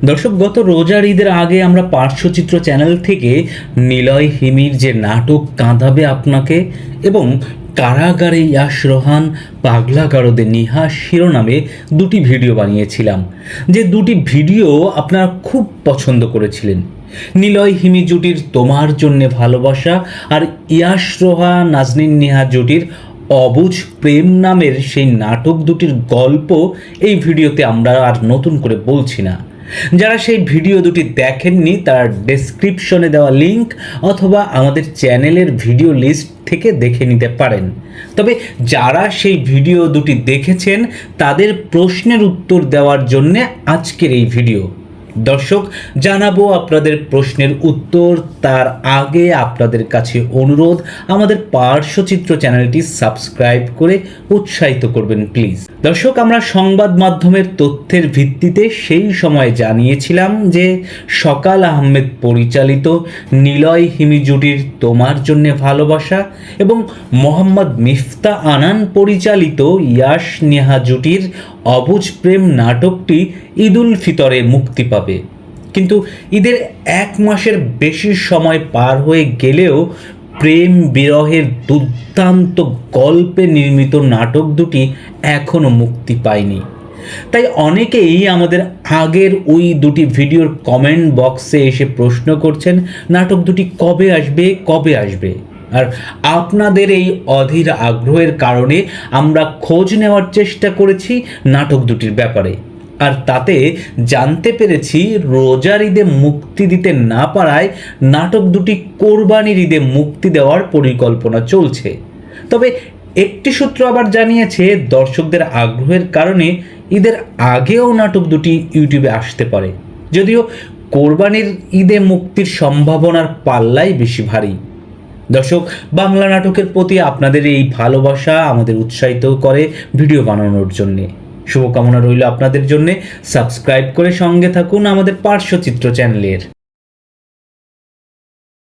দর্শক, গত রোজার ঈদের আগে আমরা পার্শ্বচিত্র চ্যানেল থেকে নিলয় হিমির যে নাটক কাঁদাবে আপনাকে এবং কারাগারে ইয়াশ রোহান পাগলা গারদে নিহা শিরোনামে দুটি ভিডিও বানিয়েছিলাম, যে দুটি ভিডিও আপনারা খুব পছন্দ করেছিলেন। নিলয় হিমি জুটির তোমার জন্যে ভালোবাসা আর ইয়াশ রোহান নাজনীন নিহা জুটির অবুঝ প্রেম নামের সেই নাটক দুটির গল্প এই ভিডিওতে আমরা আর নতুন করে বলছি না। যারা সেই ভিডিও দুটি দেখেননি তারা ডেসক্রিপশনে দেওয়া লিংক অথবা আমাদের চ্যানেলের ভিডিও লিস্ট থেকে দেখে নিতে পারেন। তবে যারা সেই ভিডিও দুটি দেখেছেন তাদের প্রশ্নের উত্তর দেওয়ার জন্যে আজকের এই ভিডিও। দর্শক, জানাবো আপনাদের প্রশ্নের উত্তর, তার আগে আপনাদের কাছে অনুরোধ, আমাদের পার্শ্বচিত্র চ্যানেলটি সাবস্ক্রাইব করে উৎসাহিত করবেন প্লিজ। দর্শক, আমরা সংবাদ মাধ্যমের তথ্যের ভিত্তিতে সেই সময় জানিয়েছিলাম যে সকাল আহমেদ পরিচালিত নিলয় হিমি জুটির তোমার জন্যে ভালোবাসা এবং মোহাম্মদ মিফতা আনান পরিচালিত ইয়াশ নেহা জুটির অবুঝ প্রেম নাটকটি ঈদুল ফিতরে মুক্তি পাবে। কিন্তু ঈদের এক মাসের বেশি সময় পার হয়ে গেলেও প্রেম বিরহের দুর্দান্ত গল্পে নির্মিত নাটক দুটি এখনও মুক্তি পায়নি। তাই অনেকেই আমাদের আগের ওই দুটি ভিডিওর কমেন্ট বক্সে এসে প্রশ্ন করছেন নাটক দুটি কবে আসবে। আর আপনাদের এই অধীর আগ্রহের কারণে আমরা খোঁজ নেওয়ার চেষ্টা করেছি নাটক দুটির ব্যাপারে, আর তাতে জানতে পেরেছি রোজার ঈদে মুক্তি দিতে না পারায় নাটক দুটি কোরবানির ঈদে মুক্তি দেওয়ার পরিকল্পনা চলছে। তবে একটি সূত্র আবার জানিয়েছে দর্শকদের আগ্রহের কারণে ঈদের আগেও নাটক দুটি ইউটিউবে আসতে পারে, যদিও কোরবানির ঈদে মুক্তির সম্ভাবনার পাল্লাই বেশি ভারী। দর্শক, বাংলা নাটকের প্রতি আপনাদের এই ভালোবাসা আমাদের উৎসাহিত করে ভিডিও বানানোর জন্যে। শুভকামনা রইল আপনাদের জন্যে। সাবস্ক্রাইব করে সঙ্গে থাকুন আমাদের পার্শ্বচিত্র চ্যানেলের।